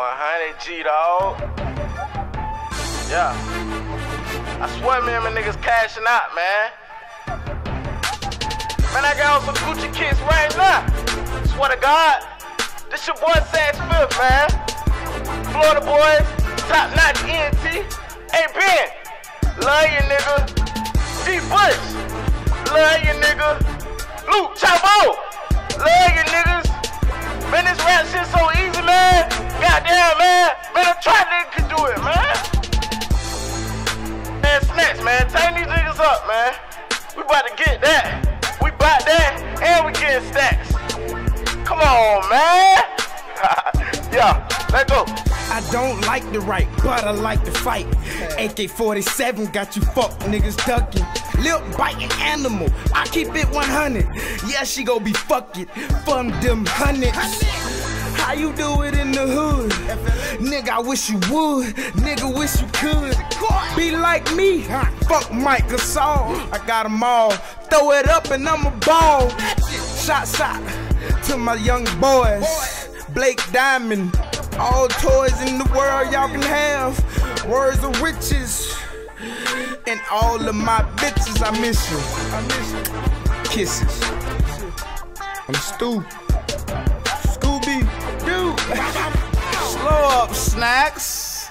100 G, dog. Yeah. I swear, man, my niggas cashing out, man. Man, I got on some Gucci kicks right now. Swear to God. This your boy Sax Fifth, man. Florida boys, top notch ENT. Hey, Ben, love you, nigga. G Bush, love you, nigga. Luke Chavo, love you, niggas. Man, this rap shit so easy, man. Goddamn, man. Man, a trap nigga can do it, man. Man, Snacks, man. Turn these niggas up, man. We about to get that. We bout that, and we getting stacks. Come on, man. Yeah, let's go. I don't like the right, but I like to fight. AK-47 got you fuck niggas ducking. Lip biting animal, I keep it 100. Yeah, she gon' be fucking from them hundreds. How you do it in the hood? Nigga, I wish you would. Nigga, wish you could. Be like me. Fuck Mike Gasol. I got them all. Throw it up and I'm a ball. Shot to my young boys. Blake Diamond. All toys in the world y'all can have. Words of riches. And all of my bitches, I miss you. I miss you. Kisses. I'm Stu. Scooby Doo. Slow up, Snacks.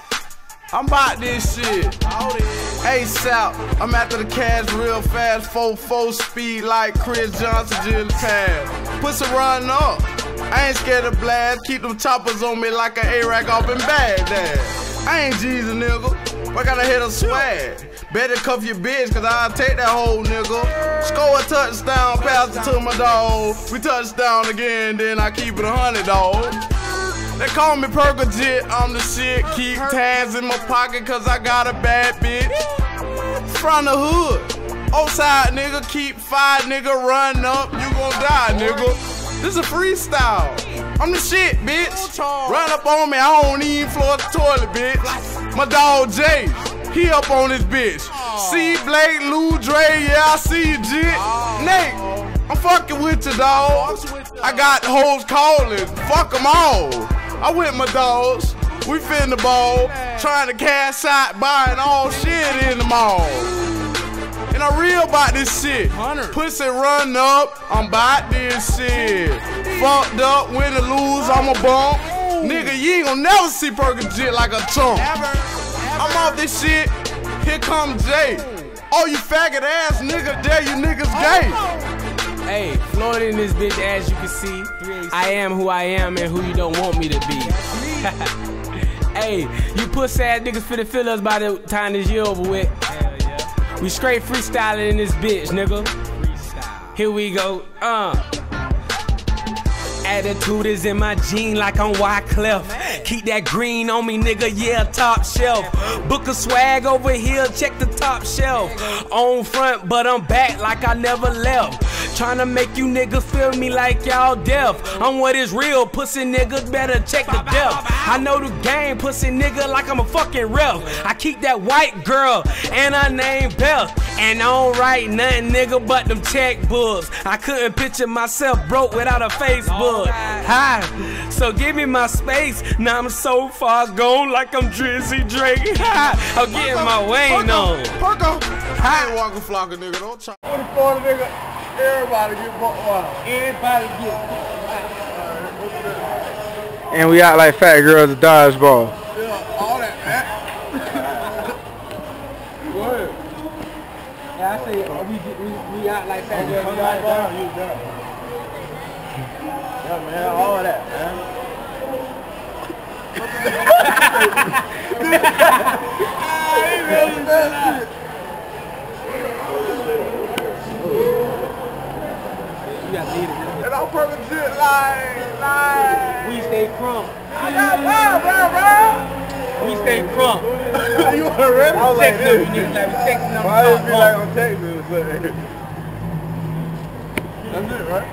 I'm about this shit. ASAP. I'm after the cash real fast. 4-4 speed like Chris Johnson Jill pass. Pussy run up. I ain't scared of blast. Keep them choppers on me like an A-Rack off in Baghdad. I ain't Jesus, nigga. I gotta hit a swag. Better cuff your bitch, cause I'll take that whole nigga. Score a touchdown, pass it to my dog. We touchdown again, then I keep it 100, dog. They call me Perkajit, I'm the shit. Keep tags in my pocket, cause I got a bad bitch. From the hood. Outside, nigga, keep 5, nigga, run up, you gon' die, nigga. This a freestyle. I'm the shit, bitch. Run up on me, I don't even floor the toilet, bitch. My dog Jay, he up on this bitch. See Blake, Lou, Dre, yeah, I see you, jit. Nate, I'm fucking with you, dog. I got the hoes calling, fuck them all. I with my dogs, we fin the ball, trying to cash out, buying all shit in the mall. And I'm real about this shit. Pussy run up, I'm about this shit. Fucked up, win or lose, I'm a bump. Nigga, you ain't gon' never see Perkajit like a chump. I'm off this shit, here come Jay. Oh, you faggot ass nigga, there you niggas gay. Hey, Florida in this bitch, as you can see. I am who I am and who you don't want me to be. Hey, you pussy ass niggas finna feel us by the time this year over with. We straight freestyling in this bitch, nigga. Here we go, Attitude is in my gene like I'm Wyclef. Keep that green on me, nigga, yeah, top shelf. Book a swag over here, check the top shelf. On front, but I'm back like I never left. Tryna make you niggas feel me like y'all deaf. I'm what is real, pussy niggas better check the depth. I know the game, pussy nigga, like I'm a fucking ref. I keep that white girl, and her name Beth. And I don't write nothing, nigga, but them checkbooks. I couldn't picture myself broke without a Facebook. Hi, so give me my space. Now I'm so far gone like I'm Drizzy Drake. I'm getting my Wayne on. I ain't walking flocking, nigga, don't try. On the Florida, nigga, everybody get buck wild. Everybody get And we act like fat girls at dodgeball. Yeah, all that, man. Go ahead. Yeah, I say we act like fat girls at dodgeball. Yeah, man, all of that, man. You got to lead it. And I'm Perkajit like. We stay crump. I got bro. We stay crump. You already? I was like this. Why would it be like on Texas? That's it, right?